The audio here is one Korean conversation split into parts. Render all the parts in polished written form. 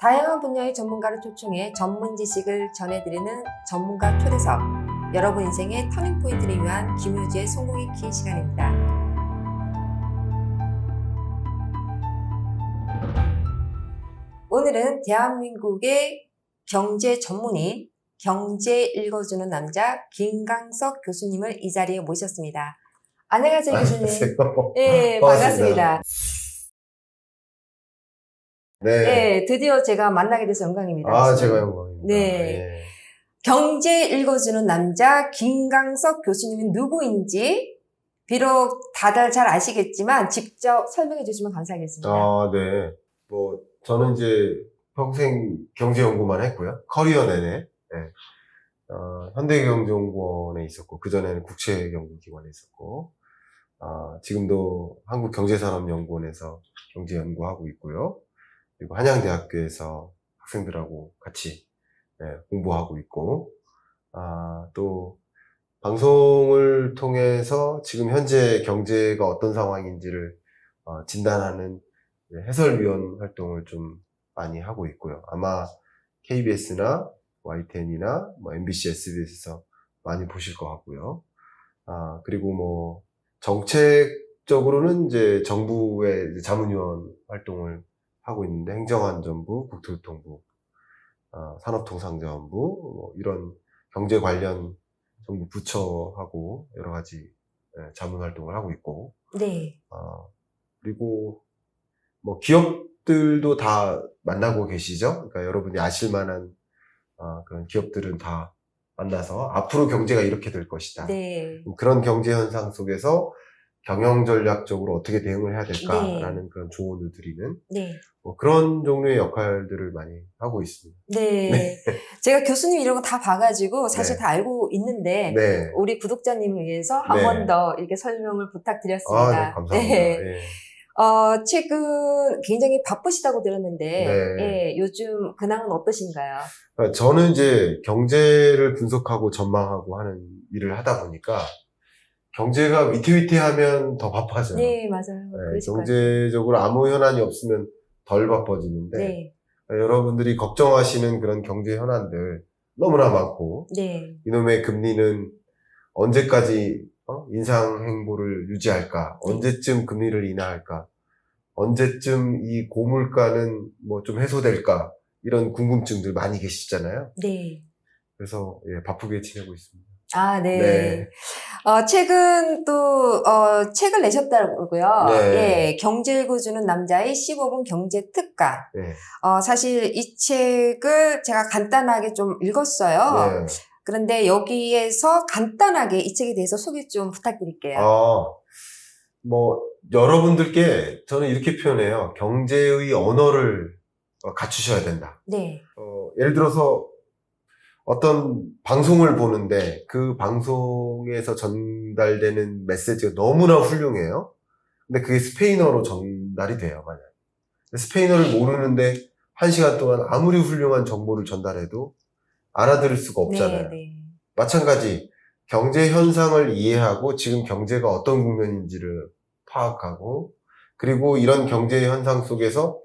다양한 분야의 전문가를 초청해 전문 지식을 전해드리는 전문가 초대석. 여러분 인생의 터닝포인트를 위한 김효지의 성공의 키 시간입니다. 오늘은 대한민국의 경제 전문인, 경제 읽어주는 남자 김강석 교수님을 이 자리에 모셨습니다. 안녕하세요, 교수님. 안녕하세요. 네, 반갑습니다. 네. 네, 드디어 제가 만나게 돼서 영광입니다. 아, 교수님. 제가 영광입니다. 네. 예. 경제 읽어주는 남자 김강석 교수님은 누구인지 비록 다들 잘 아시겠지만 직접 설명해 주시면 감사하겠습니다. 아, 네. 저는 이제 평생 경제 연구만 했고요. 커리어 내내. 네. 현대경제연구원에 있었고, 그전에는 국채연구기관에 있었고, 지금도 한국경제산업연구원에서 경제 연구하고 있고요. 그리고 한양대학교에서 학생들하고 같이 공부하고 있고, 또 방송을 통해서 지금 현재 경제가 어떤 상황인지를 진단하는 해설위원 활동을 좀 많이 하고 있고요. 아마 KBS나 YTN이나 MBC, SBS에서 많이 보실 것 같고요. 그리고 정책적으로는 이제 정부의 이제 자문위원 활동을 하고 있는데, 행정안전부, 국토교통부, 산업통상자원부, 이런 경제 관련 정부 부처하고 여러 가지 자문 활동을 하고 있고, 네. 그리고 기업들도 다 만나고 계시죠? 그러니까 여러분이 아실 만한 그런 기업들은 다 만나서 앞으로 경제가 이렇게 될 것이다. 네. 그런 경제 현상 속에서 경영 전략적으로 어떻게 대응을 해야 될까라는 그런 조언을 드리는 그런 종류의 역할들을 많이 하고 있습니다. 네. 네. 제가 교수님 이런 거 다 봐가지고 사실 네. 다 알고 있는데 네. 우리 구독자님을 위해서 한 네. 번 더 이렇게 설명을 부탁드렸습니다. 네, 감사합니다. 네. 예. 최근 굉장히 바쁘시다고 들었는데 네. 예, 요즘 근황은 어떠신가요? 저는 이제 경제를 분석하고 전망하고 하는 일을 하다 보니까 경제가 위태위태하면 더 바빠져요. 네, 맞아요. 네, 경제적으로 아무 현안이 없으면 덜 바빠지는데, 네. 여러분들이 걱정하시는 그런 경제 현안들 너무나 많고, 네. 이놈의 금리는 언제까지 인상 행보를 유지할까? 네. 언제쯤 금리를 인하할까? 언제쯤 이 고물가는 좀 해소될까? 이런 궁금증들 많이 계시잖아요. 네. 그래서 바쁘게 지내고 있습니다. 네. 네. 최근 또 책을 내셨다고요. 네. 예, 경제 읽어주는 남자의 15분 경제 특강. 네. 사실 이 책을 제가 간단하게 좀 읽었어요. 네. 그런데 여기에서 간단하게 이 책에 대해서 소개 좀 부탁드릴게요. 여러분들께 저는 이렇게 표현해요. 경제의 언어를 갖추셔야 된다. 네. 예를 들어서 어떤 방송을 보는데 그 방송에서 전달되는 메시지가 너무나 훌륭해요. 근데 그게 스페인어로 전달이 돼요, 만약. 스페인어를 모르는데 1시간 동안 아무리 훌륭한 정보를 전달해도 알아들을 수가 없잖아요. 네. 마찬가지 경제 현상을 이해하고 지금 경제가 어떤 국면인지를 파악하고, 그리고 이런 경제 현상 속에서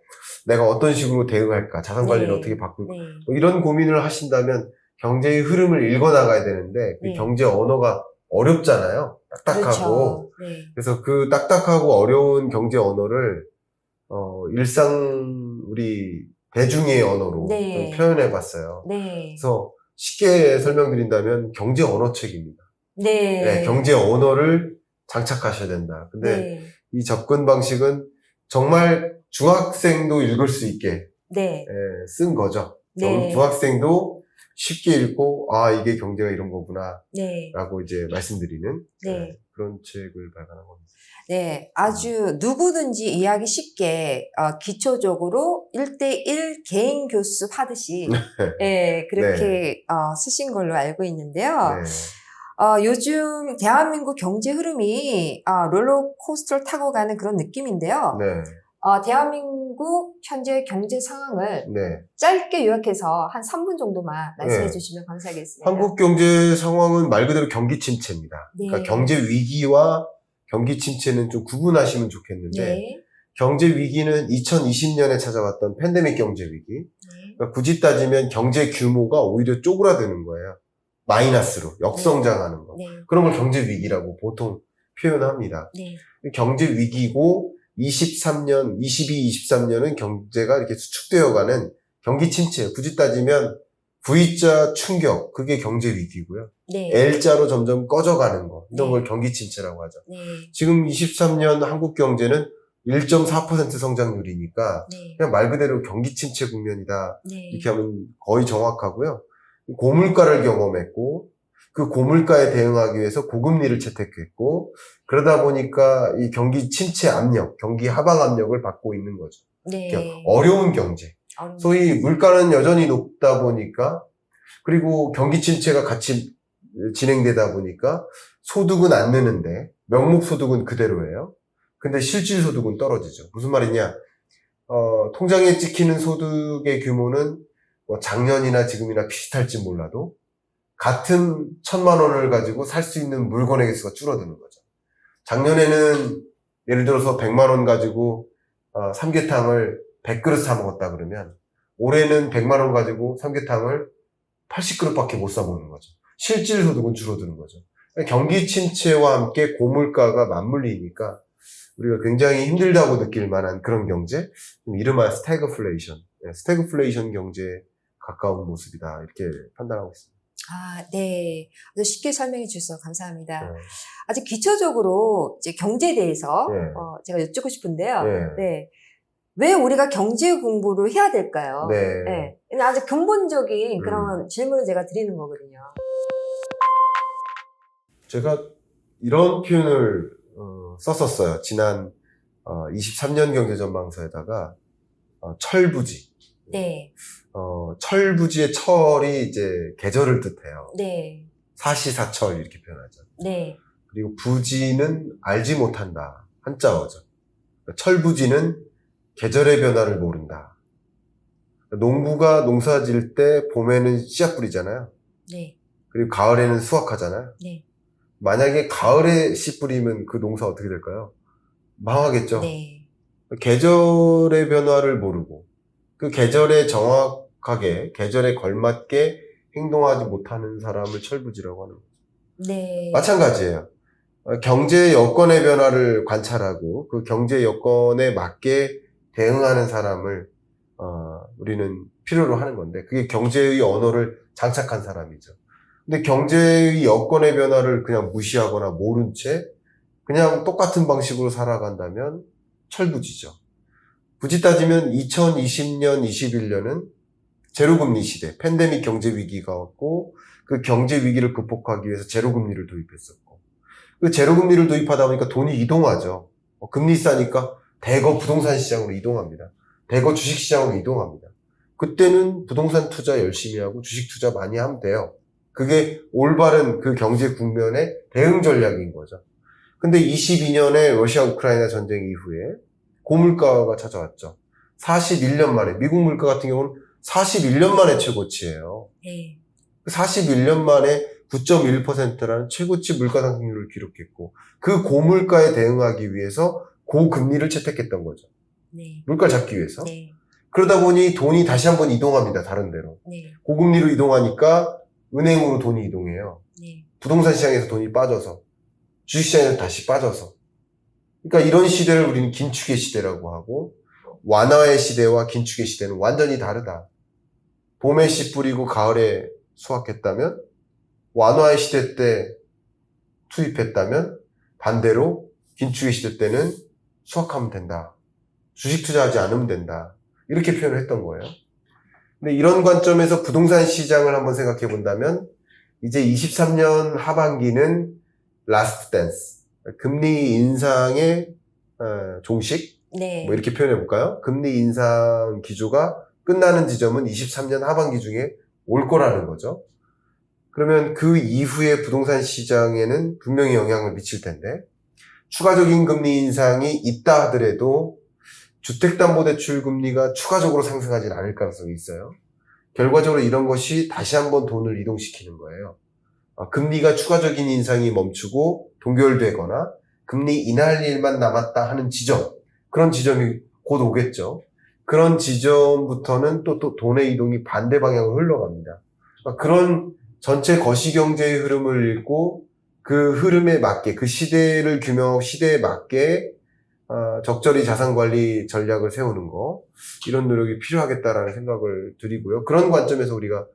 내가 어떤 식으로 대응할까, 자산 관리를 어떻게 바꿀까, 이런 고민을 하신다면 경제의 흐름을 읽어나가야 되는데 그 경제 언어가 어렵잖아요. 딱딱하고. 그렇죠. 그래서 그 딱딱하고 어려운 경제 언어를 일상 우리 대중의 언어로 좀 표현해 봤어요. 그래서 쉽게 설명드린다면 경제 언어책입니다. 네, 경제 언어를 장착하셔야 된다. 근데 이 접근 방식은 정말 중학생도 읽을 수 있게 쓴 거죠. 중학생도 쉽게 읽고 이게 경제가 이런 거구나 라고 이제 말씀드리는 그런 책을 발간한 겁니다. 네, 아주 누구든지 이해하기 쉽게 기초적으로 1:1 개인 교습 하듯이 그렇게 쓰신 걸로 알고 있는데요. 요즘 대한민국 경제 흐름이 롤러코스터를 타고 가는 그런 느낌인데요. 대한민국 현재 경제 상황을 짧게 요약해서 한 3분 정도만 말씀해 주시면 감사하겠습니다. 한국 경제 상황은 말 그대로 경기 침체입니다. 그러니까 경제 위기와 경기 침체는 좀 구분하시면 좋겠는데, 경제 위기는 2020년에 찾아왔던 팬데믹 경제 위기. 네. 그러니까 굳이 따지면 경제 규모가 오히려 쪼그라드는 거예요. 마이너스로 역성장하는 거. 네. 그런 걸 경제 위기라고 보통 표현합니다. 네. 경제 위기고 23년, 23년은 경제가 이렇게 수축되어가는 경기 침체. 굳이 따지면 V자 충격, 그게 경제 위기고요. 네. L자로 점점 꺼져가는 거, 이런 네. 걸 경기 침체라고 하죠. 네. 지금 23년 한국 경제는 1.4% 성장률이니까 네. 그냥 말 그대로 경기 침체 국면이다. 네. 이렇게 하면 거의 정확하고요. 고물가를 경험했고 그 고물가에 대응하기 위해서 고금리를 채택했고 그러다 보니까 이 경기 침체 압력, 경기 하방 압력을 받고 있는 거죠. 네. 그러니까 어려운 경제. 소위 물가는 여전히 높다 보니까 그리고 경기 침체가 같이 진행되다 보니까 소득은 안 느는데 명목 소득은 그대로예요. 근데 실질 소득은 떨어지죠. 무슨 말이냐? 통장에 찍히는 소득의 규모는 뭐 작년이나 지금이나 비슷할지 몰라도 같은 1,000만 원을 가지고 살 수 있는 물건의 개수가 줄어드는 거죠. 작년에는 예를 들어서 100만 원 가지고 삼계탕을 100그릇 사 먹었다 그러면 올해는 100만 원 가지고 삼계탕을 80그릇밖에 못 사 먹는 거죠. 실질 소득은 줄어드는 거죠. 경기 침체와 함께 고물가가 맞물리니까 우리가 굉장히 힘들다고 느낄 만한 그런 경제, 이름하여 스태그플레이션, 스태그플레이션 경제에 가까운 모습이다 이렇게 판단하고 있습니다. 아, 네. 아주 쉽게 설명해 주셔서 감사합니다. 네. 아주 기초적으로 이제 경제에 대해서 네. 제가 여쭙고 싶은데요. 네. 네. 왜 우리가 경제 공부를 해야 될까요? 네. 네. 아주 근본적인 그런 질문을 제가 드리는 거거든요. 제가 이런 표현을 썼었어요. 지난 23년 경제전망서에다가 철부지. 네. 철부지의 철이 이제 계절을 뜻해요. 네. 사시사철 이렇게 표현하죠. 네. 그리고 부지는 알지 못한다. 한자어죠. 철부지는 계절의 변화를 모른다. 농부가 농사 지을 때 봄에는 씨앗 뿌리잖아요. 네. 그리고 가을에는 수확하잖아요. 네. 만약에 가을에 씨 뿌리면 그 농사 어떻게 될까요? 망하겠죠. 네. 계절의 변화를 모르고 그 계절에 정확하게 계절에 걸맞게 행동하지 못하는 사람을 철부지라고 하는 거죠. 네. 마찬가지예요. 경제 여건의 변화를 관찰하고 그 경제 여건에 맞게 대응하는 사람을 우리는 필요로 하는 건데 그게 경제의 언어를 장착한 사람이죠. 근데 경제의 여건의 변화를 그냥 무시하거나 모른 채 그냥 똑같은 방식으로 살아간다면 철부지죠. 굳이 따지면 2020년, 21년은 제로금리 시대, 팬데믹 경제 위기가 왔고 그 경제 위기를 극복하기 위해서 제로금리를 도입했었고 그 제로금리를 도입하다 보니까 돈이 이동하죠. 금리 싸니까 대거 부동산 시장으로 이동합니다. 대거 주식 시장으로 이동합니다. 그때는 부동산 투자 열심히 하고 주식 투자 많이 하면 돼요. 그게 올바른 그 경제 국면의 대응 전략인 거죠. 근데 22년에 러시아 우크라이나 전쟁 이후에 고물가가 찾아왔죠. 41년 만에, 미국 물가 같은 경우는 41년 만에 최고치예요. 네. 41년 만에 9.1%라는 최고치 물가 상승률을 기록했고 그 고물가에 대응하기 위해서 고금리를 채택했던 거죠. 네. 물가를 잡기 위해서. 네. 그러다 보니 돈이 다시 한번 이동합니다. 다른 데로. 네. 고금리로 이동하니까 은행으로 돈이 이동해요. 네. 부동산 시장에서 돈이 빠져서 주식시장에서 다시 빠져서 그러니까 이런 시대를 우리는 긴축의 시대라고 하고 완화의 시대와 긴축의 시대는 완전히 다르다. 봄에 씨 뿌리고 가을에 수확했다면 완화의 시대 때 투입했다면 반대로 긴축의 시대 때는 수확하면 된다. 주식 투자하지 않으면 된다. 이렇게 표현을 했던 거예요. 근데 이런 관점에서 부동산 시장을 한번 생각해 본다면 이제 23년 하반기는 라스트 댄스, 금리 인상의 종식, 네. 뭐 이렇게 표현해 볼까요? 금리 인상 기조가 끝나는 지점은 23년 하반기 중에 올 거라는 거죠. 그러면 그 이후에 부동산 시장에는 분명히 영향을 미칠 텐데 추가적인 금리 인상이 있다 하더라도 주택담보대출 금리가 추가적으로 상승하지는 않을 가능성이 있어요. 결과적으로 이런 것이 다시 한번 돈을 이동시키는 거예요. 금리가 추가적인 인상이 멈추고 동결되거나 금리 인하할 일만 남았다 하는 지점, 그런 지점이 곧 오겠죠. 그런 지점부터는 또 돈의 이동이 반대 방향으로 흘러갑니다. 그러니까 그런 전체 거시경제의 흐름을 읽고 그 흐름에 맞게, 그 시대를 규명하고 시대에 맞게 적절히 자산관리 전략을 세우는 거, 이런 노력이 필요하겠다라는 생각을 드리고요. 그런 관점에서 우리가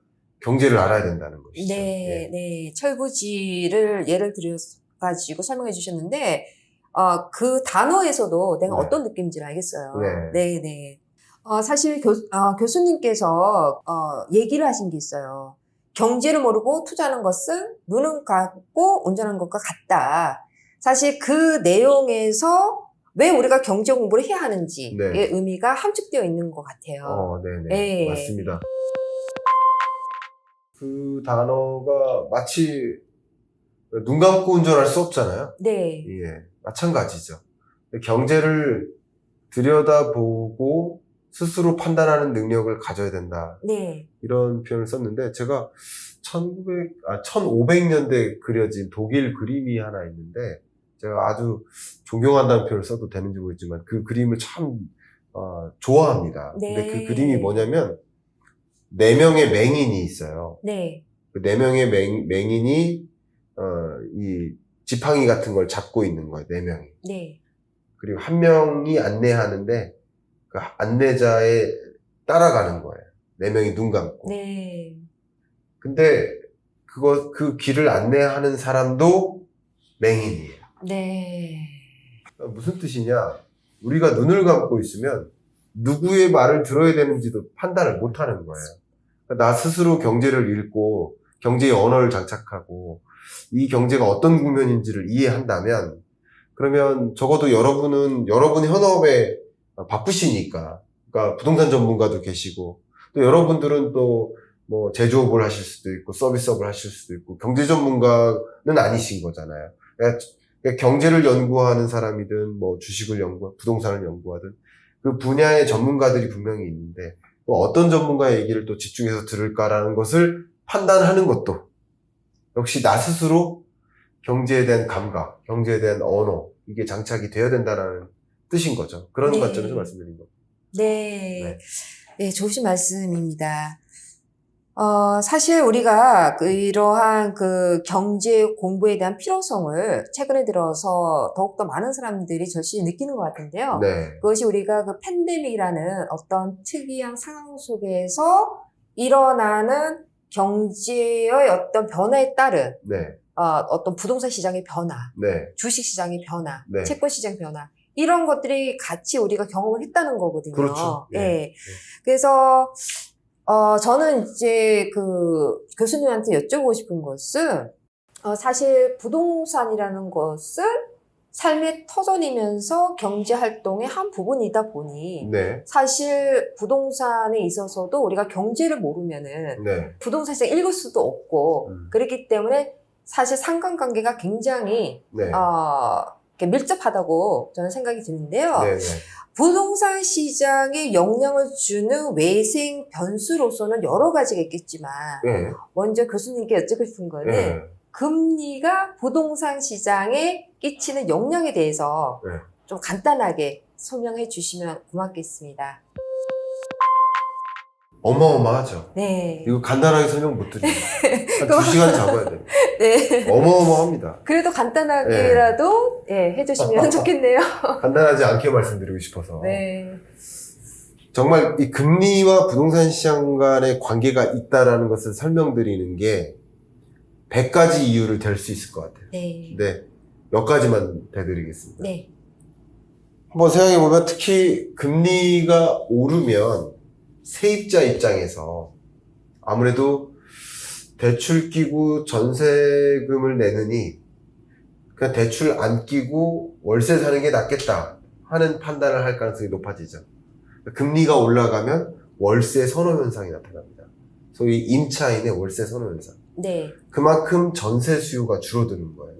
경제를 알아야 된다는 것이죠. 네, 네. 철부지를 예를 들어가지고 설명해 주셨는데, 그 단어에서도 내가 어떤 느낌인지를 알겠어요. 네, 네. 사실 교수님께서 얘기를 하신 게 있어요. 경제를 모르고 투자하는 것은 눈은 감고 운전하는 것과 같다. 사실 그 내용에서 왜 우리가 경제 공부를 해야 하는지의 의미가 함축되어 있는 것 같아요. 네네. 맞습니다. 그 단어가 마치 눈 감고 운전할 수 없잖아요. 네. 예, 마찬가지죠. 경제를 들여다보고 스스로 판단하는 능력을 가져야 된다. 네. 이런 표현을 썼는데, 제가 1500년대에 그려진 독일 그림이 하나 있는데, 제가 아주 존경한다는 표현을 써도 되는지 모르겠지만, 그 그림을 참, 좋아합니다. 네. 근데 그 그림이 뭐냐면, 4명의 맹인이 있어요. 네. 그 4명의 맹인이, 이 지팡이 같은 걸 잡고 있는 거예요, 4명이. 네. 그리고 한 명이 안내하는데, 그 안내자에 따라가는 거예요. 4명이 눈 감고. 네. 근데 그 길을 안내하는 사람도 맹인이에요. 네. 무슨 뜻이냐? 우리가 눈을 감고 있으면 누구의 말을 들어야 되는지도 판단을 못 하는 거예요. 나 스스로 경제를 읽고 경제의 언어를 장착하고 이 경제가 어떤 국면인지를 이해한다면, 그러면 적어도 여러분 현업에 바쁘시니까, 그러니까 부동산 전문가도 계시고, 또 여러분들은 또 뭐 제조업을 하실 수도 있고 서비스업을 하실 수도 있고 경제 전문가는 아니신 거잖아요. 그러니까 경제를 연구하는 사람이든 뭐 주식을 부동산을 연구하든 그 분야의 전문가들이 분명히 있는데, 뭐 어떤 전문가의 얘기를 또 집중해서 들을까라는 것을 판단하는 것도 역시 나 스스로 경제에 대한 감각, 경제에 대한 언어, 이게 장착이 되어야 된다는 뜻인 거죠. 그런 관점에서 말씀드린 겁니다. 네. 네, 좋으신 말씀입니다. 사실 우리가 이러한 그 경제 공부에 대한 필요성을 최근에 들어서 더욱더 많은 사람들이 절실히 느끼는 것 같은데요. 그것이 우리가 그 팬데믹이라는 어떤 특이한 상황 속에서 일어나는 경제의 어떤 변화에 따른 어떤 부동산 시장의 변화, 주식 시장의 변화, 채권 시장 변화, 이런 것들이 같이 우리가 경험을 했다는 거거든요. 그렇죠. 네. 그래서 저는 이제 교수님한테 여쭤보고 싶은 것은, 사실 부동산이라는 것은 삶의 터전이면서 경제 활동의 한 부분이다 보니, 사실 부동산에 있어서도 우리가 경제를 모르면은, 부동산 시장 읽을 수도 없고, 그렇기 때문에 사실 상관관계가 굉장히, 이렇게 밀접하다고 저는 생각이 드는데요. 부동산 시장에 영향을 주는 외생 변수로서는 여러 가지가 있겠지만, 먼저 교수님께 여쭙고 싶은 거는, 금리가 부동산 시장에 끼치는 영향에 대해서 좀 간단하게 설명해 주시면 고맙겠습니다. 어마어마하죠. 이거 간단하게 설명 못 드립니다. 한 2시간 잡아야 돼요. 어마어마합니다. 그래도 간단하게라도 해주시면 좋겠네요. 간단하지 않게 말씀드리고 싶어서. 정말 이 금리와 부동산 시장 간의 관계가 있다라는 것을 설명드리는 게 100가지 이유를 댈 수 있을 것 같아요. 몇 가지만 대드리겠습니다. 한번 생각해보면, 특히 금리가 오르면 세입자 입장에서 아무래도 대출 끼고 전세금을 내느니 그냥 대출 안 끼고 월세 사는 게 낫겠다 하는 판단을 할 가능성이 높아지죠. 금리가 올라가면 월세 선호 현상이 나타납니다. 소위 임차인의 월세 선호 현상. 그만큼 전세 수요가 줄어드는 거예요.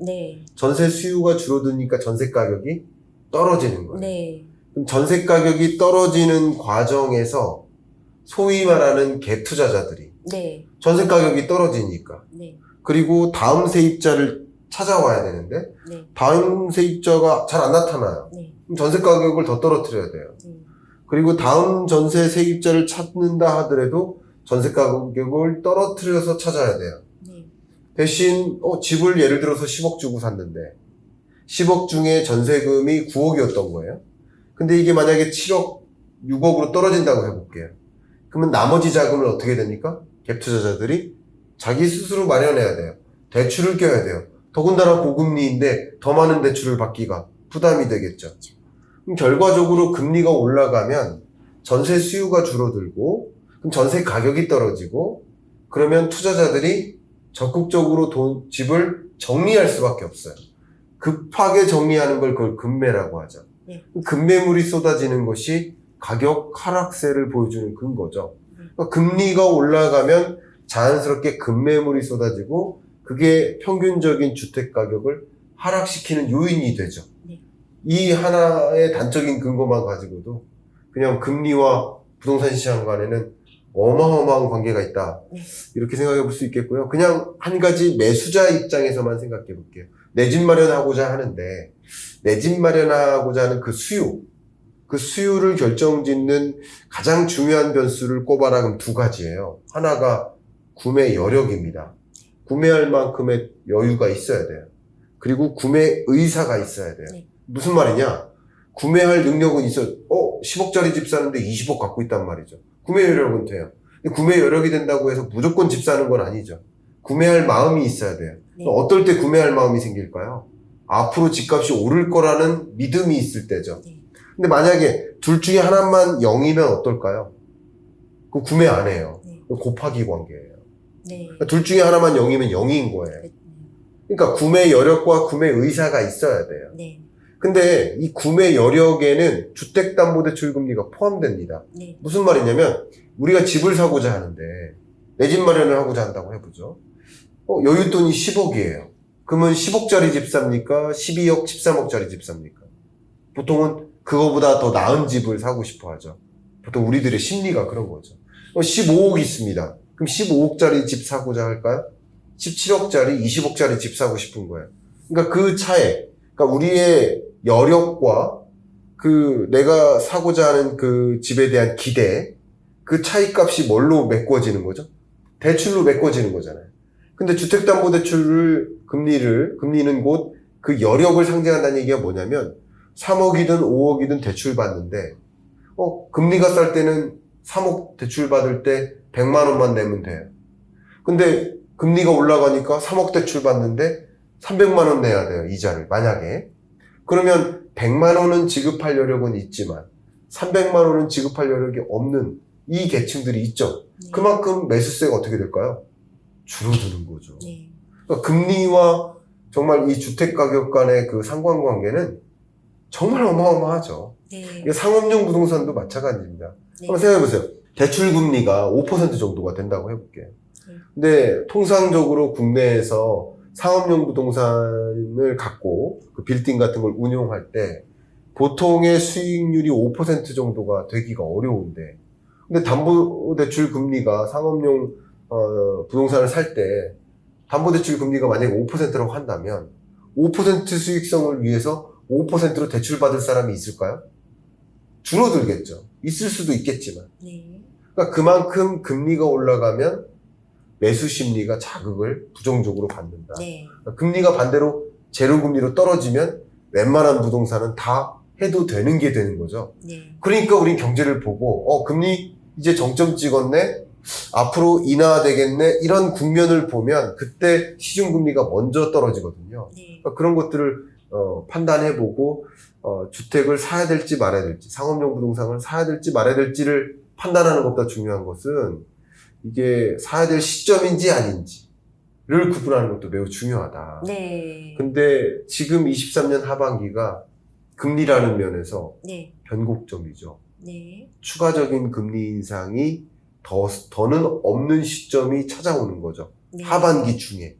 전세 수요가 줄어드니까 전세 가격이 떨어지는 거예요. 그럼 전세 가격이 떨어지는 과정에서 소위 말하는 갭 투자자들이 전세 가격이 떨어지니까 그리고 다음 세입자를 찾아와야 되는데 다음 세입자가 잘 안 나타나요. 그럼 전세 가격을 더 떨어뜨려야 돼요. 그리고 다음 전세 세입자를 찾는다 하더라도 전세 가격을 떨어뜨려서 찾아야 돼요. 대신 집을 예를 들어서 10억 주고 샀는데 10억 중에 전세금이 9억이었던 거예요. 근데 이게 만약에 7억, 6억으로 떨어진다고 해볼게요. 그러면 나머지 자금을 어떻게 됩니까? 갭 투자자들이 자기 스스로 마련해야 돼요. 대출을 껴야 돼요. 더군다나 고금리인데 더 많은 대출을 받기가 부담이 되겠죠. 그럼 결과적으로 금리가 올라가면 전세 수요가 줄어들고 그럼 전세 가격이 떨어지고 그러면 투자자들이 적극적으로 집을 정리할 수밖에 없어요. 급하게 정리하는 걸 그걸 급매라고 하죠. 급매물이 쏟아지는 것이 가격 하락세를 보여주는 근거죠. 그러니까 금리가 올라가면 자연스럽게 급매물이 쏟아지고 그게 평균적인 주택 가격을 하락시키는 요인이 되죠. 이 하나의 단적인 근거만 가지고도 그냥 금리와 부동산 시장 간에는 어마어마한 관계가 있다. 이렇게 생각해 볼 수 있겠고요. 그냥 한 가지 매수자 입장에서만 생각해 볼게요. 내 집 마련하고자 하는데 내 집 마련하고자 하는 그 수요를 결정짓는 가장 중요한 변수를 꼽아라 그럼 두 가지예요. 하나가 구매 여력입니다. 구매할 만큼의 여유가 있어야 돼요. 그리고 구매 의사가 있어야 돼요. 무슨 말이냐? 구매할 능력은 있어. 10억짜리 집 사는데 20억 갖고 있단 말이죠. 구매 여력은 돼요. 근데 구매 여력이 된다고 해서 무조건 집 사는 건 아니죠. 구매할 마음이 있어야 돼요. 어떨 때 구매할 마음이 생길까요? 앞으로 집값이 오를 거라는 믿음이 있을 때죠. 근데 만약에 둘 중에 하나만 0이면 어떨까요? 그 구매 안 해요. 곱하기 관계예요. 그러니까 둘 중에 하나만 0이면 0인 거예요. 그러니까 구매 여력과 구매 의사가 있어야 돼요. 근데 이 구매 여력에는 주택담보대출금리가 포함됩니다. 무슨 말이냐면 우리가 집을 사고자 하는데 내 집 마련을 하고자 한다고 해보죠. 여윳돈이 10억이에요. 그러면 10억짜리 집 삽니까? 12억, 13억짜리 집 삽니까? 보통은 그거보다 더 나은 집을 사고 싶어 하죠. 보통 우리들의 심리가 그런 거죠. 15억 있습니다. 그럼 15억짜리 집 사고자 할까요? 17억짜리, 20억짜리 집 사고 싶은 거예요. 그러니까 그 차에, 그러니까 우리의 여력과 내가 사고자 하는 그 집에 대한 기대, 그 차이값이 뭘로 메꿔지는 거죠? 대출로 메꿔지는 거잖아요. 근데 금리는 곧 그 여력을 상징한다는 얘기가 뭐냐면 3억이든 5억이든 대출 받는데, 금리가 쌀 때는 3억 대출 받을 때 100만 원만 내면 돼요. 근데 금리가 올라가니까 3억 대출 받는데 300만 원 내야 돼요, 이자를. 만약에. 그러면 100만 원은 지급할 여력은 있지만 300만 원은 지급할 여력이 없는 이 계층들이 있죠. 그만큼 매수세가 어떻게 될까요? 줄어드는 거죠. 그러니까 금리와 정말 이 주택가격 간의 그 상관관계는 정말 어마어마하죠. 상업용 부동산도 마찬가지입니다. 한번 생각해보세요. 대출금리가 5% 정도가 된다고 해볼게요. 근데 통상적으로 국내에서 상업용 부동산을 갖고 그 빌딩 같은 걸 운용할 때 보통의 수익률이 5% 정도가 되기가 어려운데, 근데 담보대출 금리가 상업용 부동산을 살 때 담보대출 금리가 만약에 5%라고 한다면 5% 수익성을 위해서 5%로 대출받을 사람이 있을까요? 줄어들겠죠. 있을 수도 있겠지만. 그러니까 그만큼 금리가 올라가면 매수 심리가 자극을 부정적으로 받는다. 그러니까 금리가 반대로 제로금리로 떨어지면 웬만한 부동산은 다 해도 되는 게 되는 거죠. 그러니까 우린 경제를 보고 금리 이제 정점 찍었네, 앞으로 인하되겠네, 이런 국면을 보면 그때 시중금리가 먼저 떨어지거든요. 그러니까 그런 것들을 판단해보고 주택을 사야 될지 말아야 될지, 상업용 부동산을 사야 될지 말아야 될지를 판단하는 것보다 중요한 것은 이게 사야 될 시점인지 아닌지를 구분하는 것도 매우 중요하다. 근데 지금 23년 하반기가 금리라는 면에서 변곡점이죠. 추가적인 금리 인상이 더는 없는 시점이 찾아오는 거죠. 하반기 중에.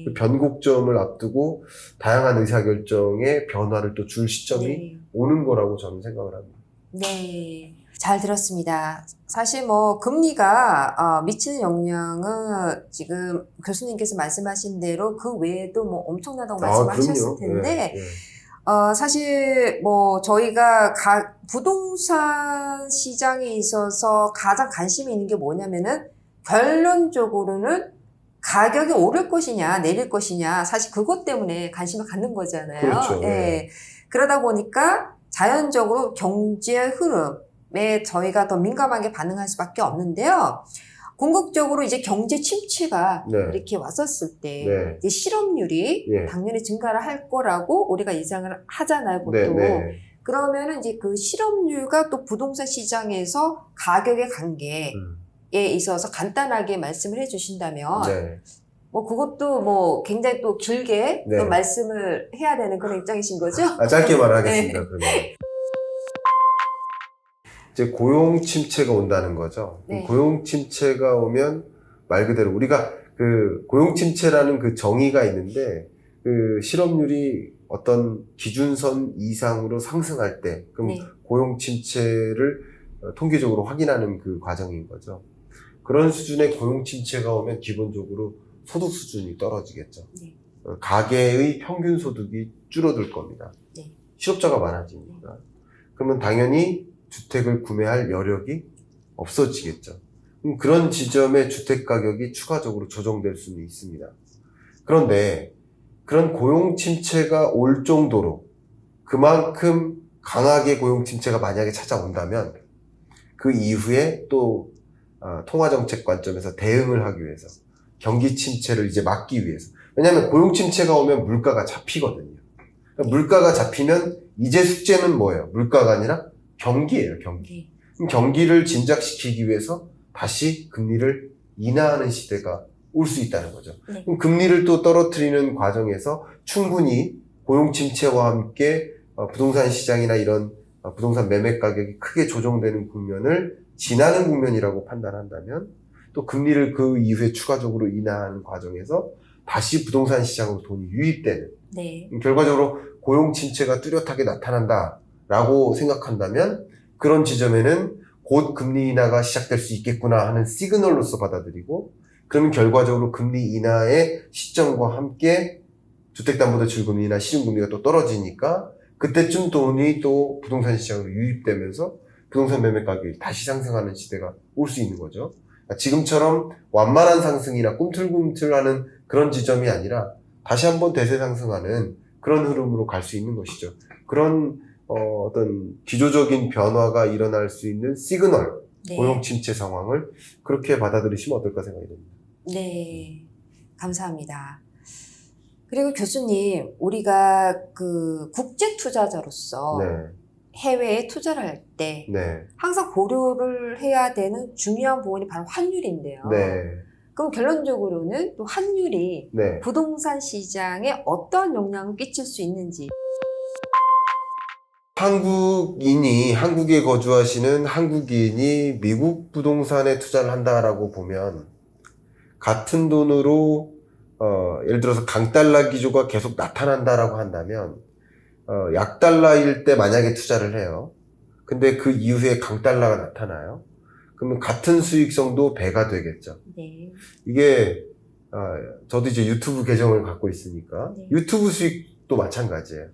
그 변곡점을 앞두고 다양한 의사결정의 변화를 또 줄 시점이 오는 거라고 저는 생각을 합니다. 잘 들었습니다. 사실 금리가 미치는 영향은 지금 교수님께서 말씀하신 대로 그 외에도 엄청나다고 말씀하셨을 텐데, 사실 저희가 부동산 시장에 있어서 가장 관심이 있는 게 뭐냐면은 결론적으로는 가격이 오를 것이냐 내릴 것이냐 사실 그것 때문에 관심을 갖는 거잖아요. 그렇죠. 예. 그러다 보니까 자연적으로 경제 흐름에 저희가 더 민감하게 반응할 수밖에 없는데요. 궁극적으로 이제 경제 침체가 네. 이렇게 왔었을 때 네. 이제 실업률이 예. 당연히 증가를 할 거라고 우리가 예상을 하잖아요, 네, 보통. 네. 그러면은 이제 그 실업률과 또 부동산 시장에서 가격의 관계에 있어서 간단하게 말씀을 해주신다면, 네. 그것도 굉장히 또 길게 네. 또 말씀을 해야 되는 그런 입장이신 거죠? 짧게 말하겠습니다. 네. 그러면. 이제 고용 침체가 온다는 거죠. 네. 고용 침체가 오면 말 그대로 우리가 그 고용 침체라는 그 정의가 있는데 그 실업률이 어떤 기준선 이상으로 상승할 때 그럼 네. 고용 침체를 통계적으로 확인하는 그 과정인 거죠. 그런 수준의 고용 침체가 오면 기본적으로 소득 수준이 떨어지겠죠. 네. 가계의 평균 소득이 줄어들 겁니다. 네. 실업자가 많아지니까. 그러면 당연히 주택을 구매할 여력이 없어지겠죠. 그런 지점에 주택 가격이 추가적으로 조정될 수는 있습니다. 그런데 그런 고용 침체가 올 정도로 그만큼 강하게 고용 침체가 만약에 찾아온다면 그 이후에 또 통화정책 관점에서 대응을 하기 위해서 경기 침체를 이제 막기 위해서 왜냐하면 고용 침체가 오면 물가가 잡히거든요. 그러니까 물가가 잡히면 이제 숙제는 뭐예요? 물가가 아니라 경기예요, 경기. 그럼 경기를 진작시키기 위해서 다시 금리를 인하하는 시대가 올 수 있다는 거죠. 네. 그럼 금리를 또 떨어뜨리는 과정에서 충분히 고용 침체와 함께 부동산 시장이나 이런 부동산 매매 가격이 크게 조정되는 국면을 지나는 국면이라고 판단한다면 또 금리를 그 이후에 추가적으로 인하하는 과정에서 다시 부동산 시장으로 돈이 유입되는 네. 결과적으로 고용 침체가 뚜렷하게 나타난다라고 생각한다면 그런 지점에는 곧 금리 인하가 시작될 수 있겠구나 하는 시그널로서 받아들이고 그러면 결과적으로 금리 인하의 시점과 함께 주택담보대출 금리나 시중금리가 또 떨어지니까 그때쯤 돈이 또 부동산 시장으로 유입되면서 부동산 매매 가격이 다시 상승하는 시대가 올 수 있는 거죠. 지금처럼 완만한 상승이나 꿈틀꿈틀하는 그런 지점이 아니라 다시 한번 대세 상승하는 그런 흐름으로 갈 수 있는 것이죠. 그런 어떤 기조적인 변화가 일어날 수 있는 시그널, 네. 고용 침체 상황을 그렇게 받아들이시면 어떨까 생각이 듭니다. 네, 감사합니다. 그리고 교수님, 우리가 그 국제 투자자로서 네. 해외에 투자를 할 때 네. 항상 고려를 해야 되는 중요한 부분이 바로 환율인데요. 네. 그럼 결론적으로는 또 환율이 네. 부동산 시장에 어떠한 영향을 끼칠 수 있는지. 한국에 거주하시는 한국인이 미국 부동산에 투자를 한다라고 보면 같은 돈으로 예를 들어서 강달러 기조가 계속 나타난다라고 한다면 약달러일 때 만약에 투자를 해요. 근데 그 이후에 강달러가 나타나요. 그러면 같은 수익성도 배가 되겠죠. 네. 이게 저도 이제 유튜브 계정을 갖고 있으니까 네. 유튜브 수익도 마찬가지예요.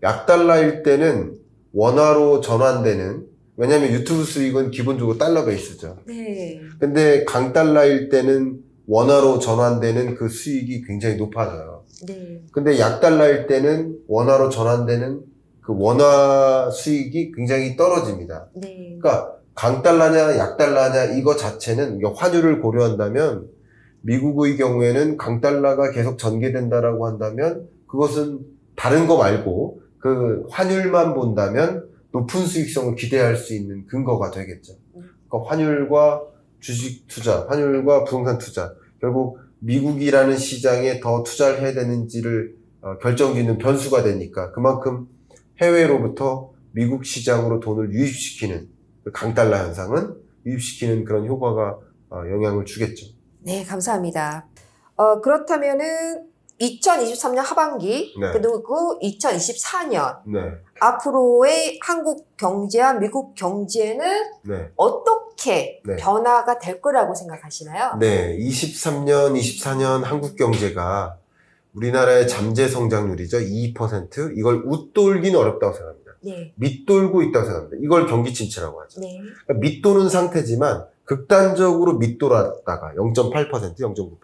약달러일 때는 원화로 전환되는 왜냐하면 유튜브 수익은 기본적으로 달러 베이스죠. 네. 근데 강달러일 때는 원화로 전환되는 그 수익이 굉장히 높아져요. 네. 근데 약달러일 때는 원화로 전환되는 그 원화 수익이 굉장히 떨어집니다. 네. 그러니까 강달러냐 약달러냐 이거 자체는 환율을 고려한다면 미국의 경우에는 강달러가 계속 전개된다라고 한다면 그것은 다른 거 말고 그 환율만 본다면 높은 수익성을 기대할 수 있는 근거가 되겠죠. 그러니까 환율과 주식 투자, 환율과 부동산 투자, 결국 미국이라는 시장에 더 투자를 해야 되는지를 결정짓는 변수가 되니까 그만큼 해외로부터 미국 시장으로 돈을 유입시키는 그 강달러 현상은 유입시키는 그런 효과가 영향을 주겠죠. 네, 감사합니다. 그렇다면은 2023년 하반기 네. 그리고 2024년 네. 앞으로의 한국 경제와 미국 경제는 네. 어떻게 네. 변화가 될 거라고 생각하시나요? 네. 23년, 24년 한국 경제가 우리나라의 잠재 성장률이죠. 2%. 이걸 웃돌기는 어렵다고 생각합니다. 네. 밑돌고 있다고 생각합니다. 이걸 경기 침체라고 하죠. 네. 그러니까 밑도는 상태지만 극단적으로 밑돌았다가 0.8%, 0.9%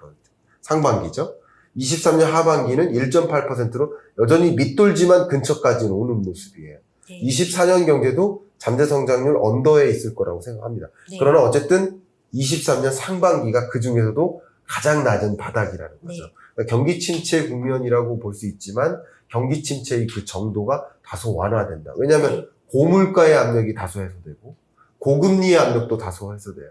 상반기죠. 23년 하반기는 1.8%로 여전히 밑돌지만 근처까지는 오는 모습이에요. 네. 24년 경제도 잠재 성장률 언더에 있을 거라고 생각합니다. 네. 그러나 어쨌든 23년 상반기가 그 중에서도 가장 낮은 바닥이라는 거죠. 네. 그러니까 경기 침체 국면이라고 볼 수 있지만 경기 침체의 그 정도가 다소 완화된다. 왜냐하면 네. 고물가의 압력이 다소 해소되고 고금리의 압력도 다소 해소돼요.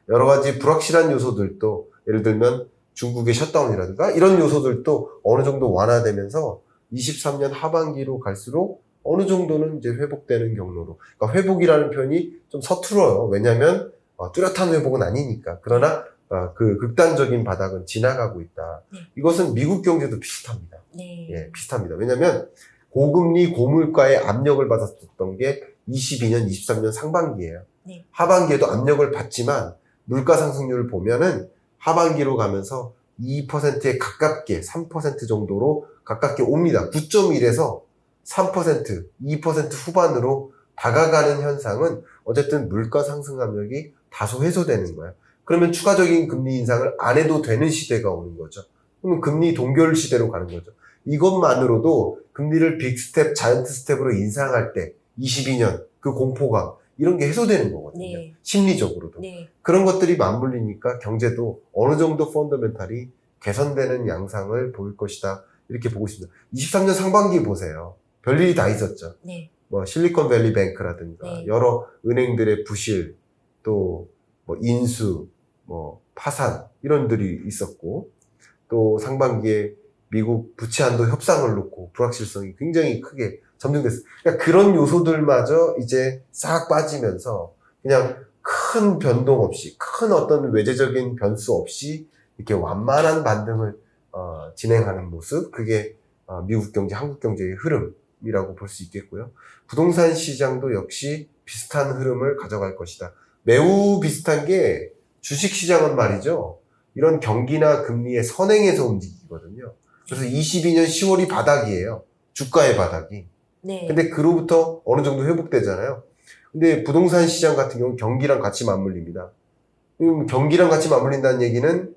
여러 가지 불확실한 요소들도 예를 들면 중국의 셧다운이라든가 이런 요소들도 어느 정도 완화되면서 23년 하반기로 갈수록 어느 정도는 이제 회복되는 경로로. 그러니까 회복이라는 표현이 좀 서툴어요. 왜냐하면 뚜렷한 회복은 아니니까. 그러나 그 극단적인 바닥은 지나가고 있다. 네. 이것은 미국 경제도 비슷합니다. 네. 예, 비슷합니다. 왜냐하면 고금리, 고물가의 압력을 받았었던 게 22년, 23년 상반기예요. 네. 하반기에도 압력을 받지만 물가 상승률을 보면은 하반기로 가면서 2%에 가깝게 3% 정도로 가깝게 옵니다. 9.1에서 3%, 2% 후반으로 다가가는 현상은 어쨌든 물가 상승 압력이 다소 해소되는 거예요. 그러면 추가적인 금리 인상을 안 해도 되는 시대가 오는 거죠. 그러면 금리 동결 시대로 가는 거죠. 이것만으로도 금리를 빅스텝, 자이언트 스텝으로 인상할 때 22년 그 공포감 이런 게 해소되는 거거든요. 네. 심리적으로도. 네. 그런 것들이 맞물리니까 경제도 어느 정도 펀더멘탈이 개선되는 양상을 보일 것이다. 이렇게 보고 있습니다. 23년 상반기 보세요. 별일이 다 있었죠. 네. 뭐 실리콘밸리 뱅크라든가 네. 여러 은행들의 부실, 또 뭐 인수, 뭐 파산 이런들이 있었고 또 상반기에 미국 부채 한도 협상을 놓고 불확실성이 굉장히 크게 점증됐어요. 그러니까 그런 요소들마저 이제 싹 빠지면서 그냥 큰 변동 없이, 큰 어떤 외재적인 변수 없이 이렇게 완만한 반등을 진행하는 모습, 그게 미국 경제, 한국 경제의 흐름이라고 볼 수 있겠고요. 부동산 시장도 역시 비슷한 흐름을 가져갈 것이다. 매우 비슷한 게 주식시장은 말이죠. 이런 경기나 금리의 선행에서 움직이거든요. 그래서 22년 10월이 바닥이에요. 주가의 바닥이. 네. 근데 그로부터 어느 정도 회복되잖아요. 근데 부동산 시장 같은 경우는 경기랑 같이 맞물립니다. 경기랑 같이 맞물린다는 얘기는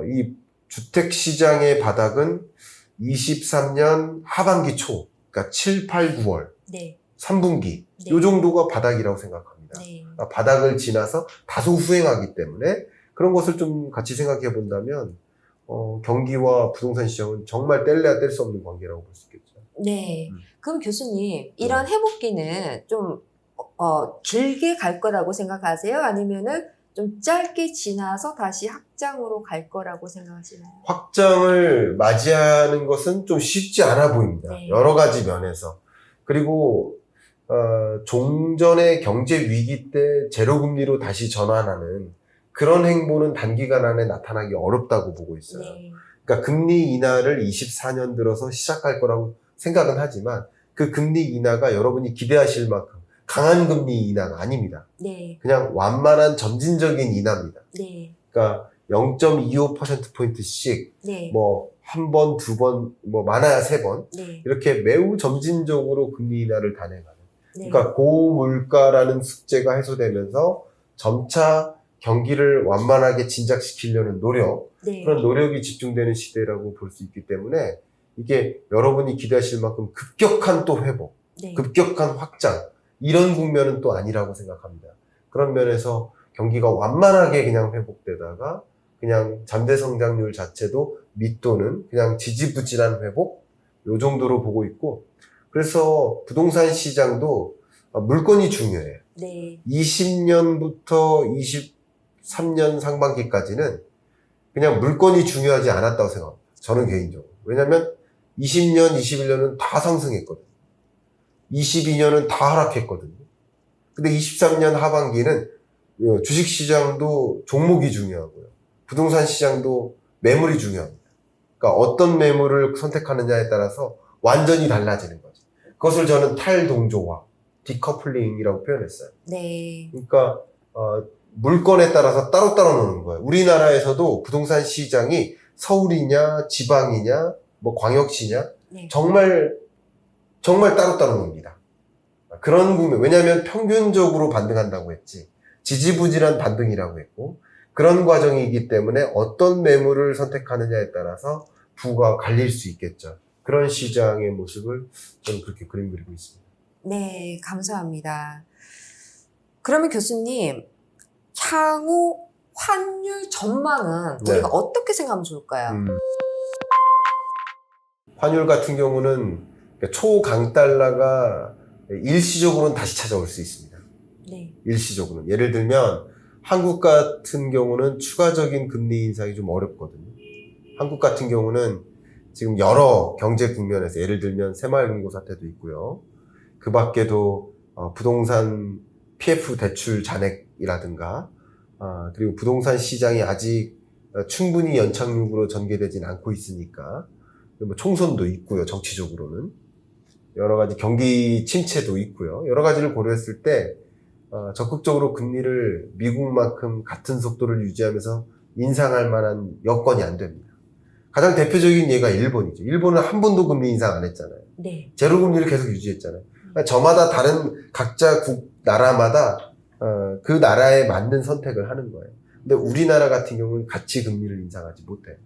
이 주택 시장의 바닥은 23년 하반기 초, 그러니까 7, 8, 9월, 네. 3분기 네. 요 정도가 바닥이라고 생각합니다. 네. 바닥을 지나서 다소 후행하기 때문에 그런 것을 좀 같이 생각해 본다면 경기와 부동산 시장은 정말 뗄래야 뗄 수 없는 관계라고 볼 수 있겠죠. 네. 그럼 교수님, 이런 회복기는 좀, 길게 갈 거라고 생각하세요? 아니면은 좀 짧게 지나서 다시 확장으로 갈 거라고 생각하시나요? 확장을 맞이하는 것은 좀 쉽지 않아 보입니다. 네. 여러 가지 면에서. 그리고, 종전의 경제 위기 때 제로금리로 다시 전환하는 그런 행보는 단기간 안에 나타나기 어렵다고 보고 있어요. 네. 그러니까 금리 인하를 24년 들어서 시작할 거라고 생각은 하지만 그 금리 인하가 여러분이 기대하실 만큼 강한 금리 인하가 아닙니다. 네. 그냥 완만한 점진적인 인하입니다. 네. 그러니까 0.25%포인트씩 네. 뭐 한 번, 두 번, 뭐 많아야 세 번 네. 이렇게 매우 점진적으로 금리 인하를 단행하는. 네. 그러니까 고물가라는 숙제가 해소되면서 점차 경기를 완만하게 진작시키려는 노력, 네. 그런 노력이 집중되는 시대라고 볼 수 있기 때문에 이게 여러분이 기대하실 만큼 급격한 또 회복, 네. 급격한 확장 이런 국면은 또 아니라고 생각합니다. 그런 면에서 경기가 완만하게 그냥 회복되다가 그냥 잠재 성장률 자체도 밑도는 그냥 지지부진한 회복 요 정도로 보고 있고, 그래서 부동산 시장도 물건이 중요해요. 네. 20년부터 23년 상반기까지는 그냥 물건이 중요하지 않았다고 생각합니다. 저는 개인적으로. 왜냐면 20년, 21년은 다 상승했거든요. 22년은 다 하락했거든요. 근데 23년 하반기는 주식시장도 종목이 중요하고요. 부동산 시장도 매물이 중요합니다. 그러니까 어떤 매물을 선택하느냐에 따라서 완전히 달라지는 거죠. 그것을 저는 탈동조화, 디커플링이라고 표현했어요. 네. 그러니까 물건에 따라서 따로따로 노는 거예요. 우리나라에서도 부동산 시장이 서울이냐, 지방이냐, 뭐 광역시냐, 네. 정말 따로따로 놉니다. 그런 국면, 왜냐하면 평균적으로 반등한다고 했지, 지지부진한 반등이라고 했고, 그런 과정이기 때문에 어떤 매물을 선택하느냐에 따라서 부가 갈릴 수 있겠죠. 그런 시장의 모습을 저는 그렇게 그림 그리고 있습니다. 네, 감사합니다. 그러면 교수님, 향후 환율 전망은 네. 우리가 어떻게 생각하면 좋을까요? 환율 같은 경우는 초강달러가 일시적으로는 다시 찾아올 수 있습니다. 네. 일시적으로는. 예를 들면 한국 같은 경우는 추가적인 금리 인상이 좀 어렵거든요. 한국 같은 경우는 지금 여러 경제 국면에서 예를 들면 새마을금고 사태도 있고요. 그 밖에도 부동산 PF 대출 잔액이라든가 그리고 부동산 시장이 아직 충분히 연착륙으로 전개되진 않고 있으니까 뭐 총선도 있고요. 정치적으로는 여러 가지 경기 침체도 있고요. 여러 가지를 고려했을 때 적극적으로 금리를 미국만큼 같은 속도를 유지하면서 인상할 만한 여건이 안 됩니다. 가장 대표적인 예가 일본이죠. 일본은 한 번도 금리 인상 안 했잖아요. 네. 제로 금리를 계속 유지했잖아요. 그러니까 저마다 다른 각자 나라마다 그 나라에 맞는 선택을 하는 거예요. 근데 우리나라 같은 경우는 같이 금리를 인상하지 못해요.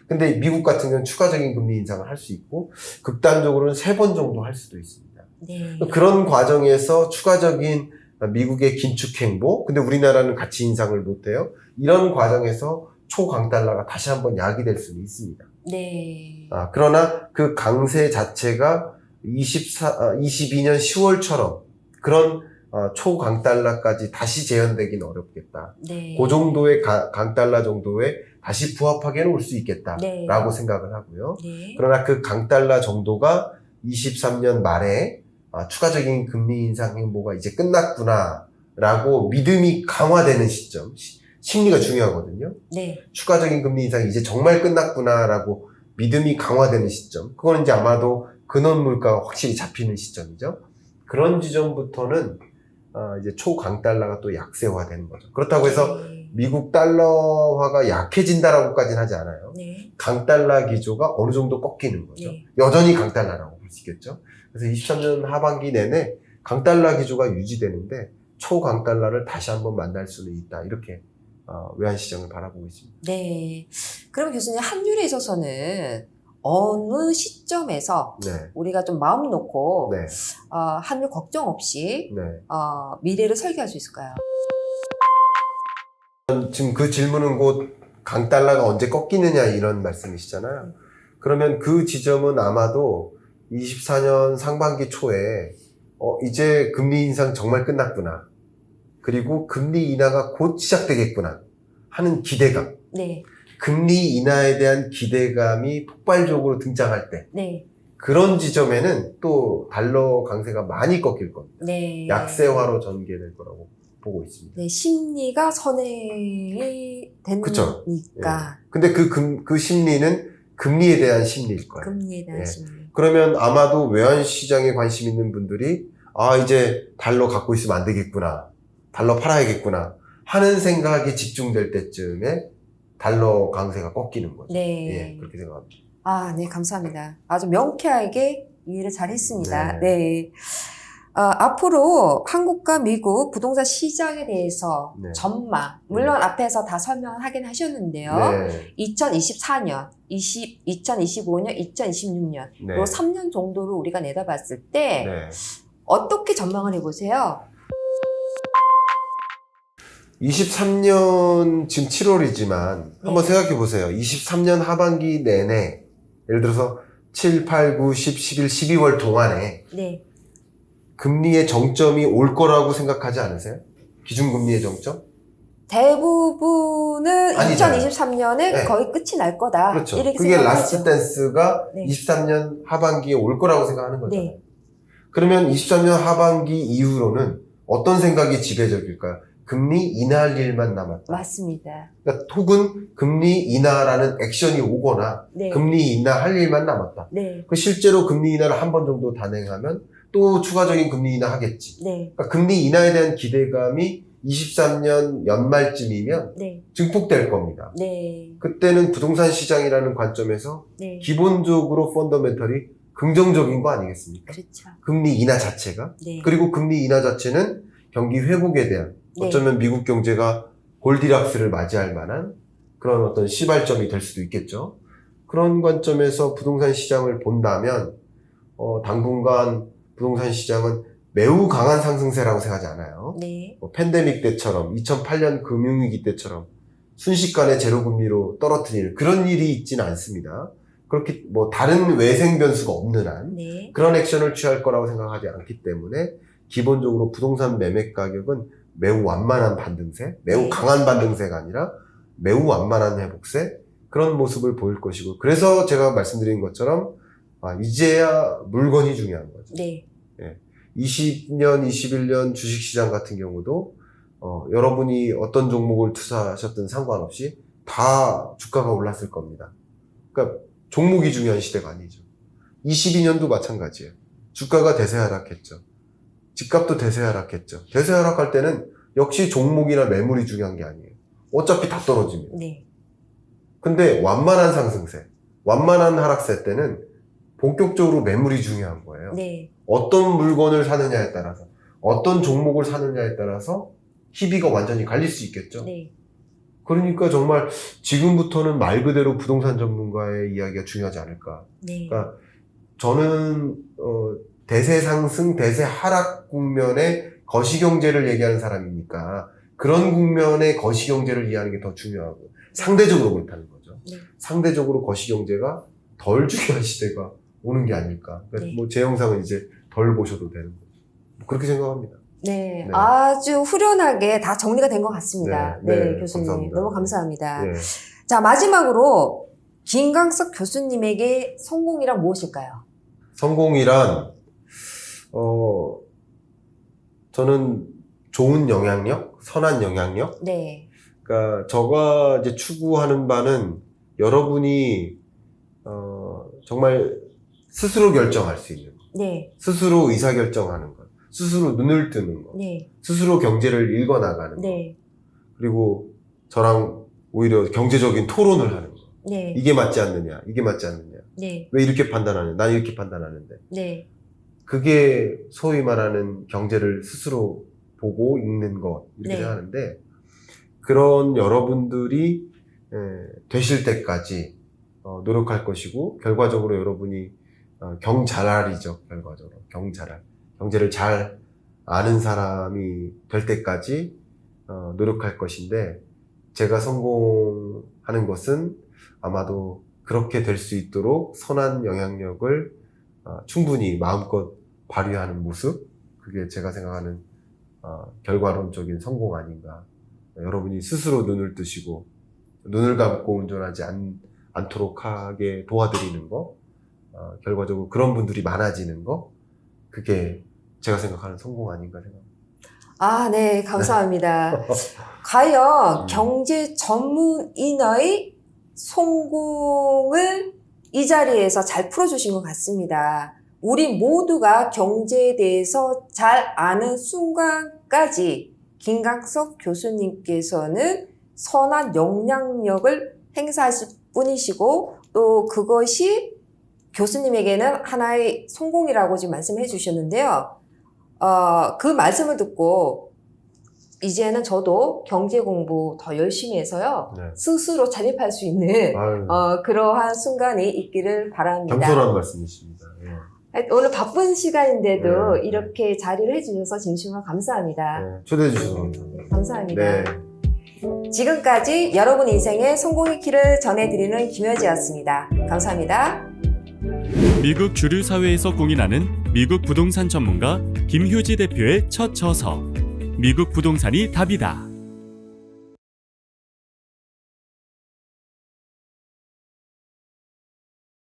근데 미국 같은 경우는 추가적인 금리 인상을 할 수 있고 극단적으로는 3번 정도 할 수도 있습니다. 네. 그런 과정에서 추가적인 미국의 긴축 행보, 근데 우리나라는 같이 인상을 못해요. 이런 과정에서 초강달러가 다시 한번 야기될 수는 있습니다. 네. 그러나 그 강세 자체가 22년 10월처럼 그런 초강달러까지 다시 재현되기는 어렵겠다. 네. 그 정도의 강달러 정도에 다시 부합하게는 올 수 있겠다라고 네. 생각을 하고요. 네. 그러나 그 강달러 정도가 23년 말에 추가적인 금리 인상 행보가 이제 끝났구나라고 믿음이 강화되는 시점, 심리가 중요하거든요. 네. 추가적인 금리 인상이 이제 정말 끝났구나라고 믿음이 강화되는 시점, 그건 이제 아마도 근원 물가가 확실히 잡히는 시점이죠. 그런 지점부터는 이제 초강달러가 또 약세화되는 거죠. 그렇다고 해서 네. 미국 달러화가 약해진다라고까지는 하지 않아요. 네. 강달러 기조가 어느 정도 꺾이는 거죠. 네. 여전히 강달러라고 볼 수 있겠죠. 그래서 23년 하반기 내내 강달러 기조가 유지되는데 초강달러를 다시 한번 만날 수는 있다. 이렇게 외환시장을 바라보고 있습니다. 네. 그럼 교수님, 환율에 있어서는 어느 시점에서 네. 우리가 좀 마음 놓고 네. 환율 걱정 없이 네. 미래를 설계할 수 있을까요? 지금 그 질문은 곧 강달러가 언제 꺾이느냐 이런 말씀이시잖아요. 그러면 그 지점은 아마도 24년 상반기 초에 이제 금리 인상 정말 끝났구나. 그리고 금리 인하가 곧 시작되겠구나 하는 기대감. 네. 금리 인하에 대한 기대감이 폭발적으로 등장할 때 네. 그런 지점에는 또 달러 강세가 많이 꺾일 겁니다. 네. 약세화로 전개될 거라고 보고 있습니다. 네, 심리가 선행이 그쵸. 되니까. 예. 근데 그 심리는 금리에 대한 심리일 거예요. 금리에 대한 예. 심리. 그러면 아마도 외환시장에 관심 있는 분들이 이제 달러 갖고 있으면 안 되겠구나. 달러 팔아야겠구나. 하는 생각이 집중될 때쯤에 달러 강세가 꺾이는 거죠. 네. 예, 그렇게 생각합니다. 네, 감사합니다. 아주 명쾌하게 이해를 잘 했습니다. 네. 네. 앞으로 한국과 미국 부동산 시장에 대해서 네. 전망, 물론 앞에서 다 설명하긴 하셨는데요. 네. 2024년, 2025년, 2026년, 네. 요 3년 정도를 우리가 내다봤을 때 네. 어떻게 전망을 해보세요? 23년 지금 7월이지만 네. 한번 생각해 보세요. 23년 하반기 내내 예를 들어서 7, 8, 9, 10, 11, 12월 동안에 네. 금리의 정점이 올 거라고 생각하지 않으세요? 기준금리의 정점? 대부분은 아니잖아요. 2023년에 네. 거의 끝이 날 거다. 그렇죠. 이렇게 그게 생각하죠. 라스트 댄스가 네. 23년 하반기에 올 거라고 생각하는 거잖아요. 네. 그러면 23년 하반기 이후로는 어떤 생각이 지배적일까요? 금리 인하할 일만 남았다. 맞습니다. 그러니까 혹은 금리 인하라는 액션이 오거나 네. 금리 인하할 일만 남았다. 네. 그 실제로 금리 인하를 한 번 정도 단행하면 또 추가적인 금리 인하 하겠지. 네. 그러니까 금리 인하에 대한 기대감이 23년 연말쯤이면 네. 증폭될 겁니다. 네. 그때는 부동산 시장이라는 관점에서 네. 기본적으로 펀더멘털이 긍정적인 거 아니겠습니까? 그렇죠. 금리 인하 자체가. 네. 그리고 금리 인하 자체는 경기 회복에 대한 네. 어쩌면 미국 경제가 골디락스를 맞이할 만한 그런 어떤 시발점이 될 수도 있겠죠. 그런 관점에서 부동산 시장을 본다면 당분간 부동산 시장은 매우 강한 상승세라고 생각하지 않아요. 네. 팬데믹 때처럼 2008년 금융위기 때처럼 순식간에 제로금리로 떨어뜨리는 그런 일이 있지는 않습니다. 그렇게 다른 외생 변수가 없는 한 네. 그런 액션을 취할 거라고 생각하지 않기 때문에 기본적으로 부동산 매매 가격은 매우 완만한 반등세, 매우 네. 강한 반등세가 아니라 매우 완만한 회복세 그런 모습을 보일 것이고 그래서 제가 말씀드린 것처럼 이제야 물건이 중요한 거죠. 네. 20년, 21년 주식시장 같은 경우도 여러분이 어떤 종목을 투자하셨든 상관없이 다 주가가 올랐을 겁니다. 그러니까 종목이 중요한 시대가 아니죠. 22년도 마찬가지예요. 주가가 대세 하락했죠. 집값도 대세 하락했죠. 대세 하락할 때는 역시 종목이나 매물이 중요한 게 아니에요. 어차피 다 떨어집니다. 네. 근데 완만한 상승세, 완만한 하락세 때는 본격적으로 매물이 중요한 거예요. 네. 어떤 물건을 사느냐에 따라서, 어떤 종목을 사느냐에 따라서 희비가 완전히 갈릴 수 있겠죠. 네. 그러니까 정말 지금부터는 말 그대로 부동산 전문가의 이야기가 중요하지 않을까. 네. 그러니까 저는 대세 상승, 대세 하락 국면의 거시경제를 얘기하는 사람이니까 그런 국면의 거시경제를 이해하는 게 더 중요하고 상대적으로 그렇다는 거죠. 네. 상대적으로 거시경제가 덜 중요한 시대가 오는 게 아닐까. 그러니까 네. 제 영상은 이제 덜 보셔도 되는 거죠. 그렇게 생각합니다. 네. 네. 아주 후련하게 다 정리가 된 것 같습니다. 네, 네, 네, 교수님. 감사합니다. 너무 감사합니다. 네. 자, 마지막으로 김광석 교수님에게 성공이란 무엇일까요? 성공이란 저는 좋은 영향력, 선한 영향력. 네. 그러니까 제가 이제 추구하는 바는 여러분이 정말 스스로 결정할 수 있는 것, 네. 스스로 의사결정하는 것, 스스로 눈을 뜨는 것, 네. 스스로 경제를 읽어나가는 것, 네. 그리고 저랑 오히려 경제적인 토론을 하는 것. 네. 이게 맞지 않느냐, 이게 맞지 않느냐. 네. 왜 이렇게 판단하느냐, 난 이렇게 판단하는데. 네. 그게 소위 말하는 경제를 스스로 보고 읽는 것, 이렇게 네. 생각하는데, 그런 여러분들이 되실 때까지 노력할 것이고, 결과적으로 여러분이 경자랄이죠, 결과적으로. 경자랄. 경제를 잘 아는 사람이 될 때까지 노력할 것인데, 제가 성공하는 것은 아마도 그렇게 될 수 있도록 선한 영향력을 충분히 마음껏 발휘하는 모습, 그게 제가 생각하는 결과론적인 성공 아닌가. 여러분이 스스로 눈을 뜨시고 눈을 감고 운전하지 않도록 하게 도와드리는 거, 결과적으로 그런 분들이 많아지는 거, 그게 제가 생각하는 성공 아닌가 생각합니다. 아, 네, 감사합니다. 과연 음. 경제 전문인의 성공을 이 자리에서 잘 풀어주신 것 같습니다. 우리 모두가 경제에 대해서 잘 아는 순간까지 김광석 교수님께서는 선한 영향력을 행사하실 분이시고 또 그것이 교수님에게는 하나의 성공이라고 지금 말씀해 주셨는데요. 그 말씀을 듣고 이제는 저도 경제 공부 더 열심히 해서요. 네. 스스로 자립할 수 있는 그러한 순간이 있기를 바랍니다. 겸손한 말씀이십니다. 네. 오늘 바쁜 시간인데도 네. 이렇게 자리를 해주셔서 진심으로 감사합니다. 네. 초대해 주셔서 감사합니다. 감사합니다. 네. 지금까지 여러분 인생의 성공의 길을 전해드리는 김효지였습니다. 감사합니다. 미국 주류 사회에서 공인하는 미국 부동산 전문가 김효지 대표의 첫 저서 미국 부동산이 답이다.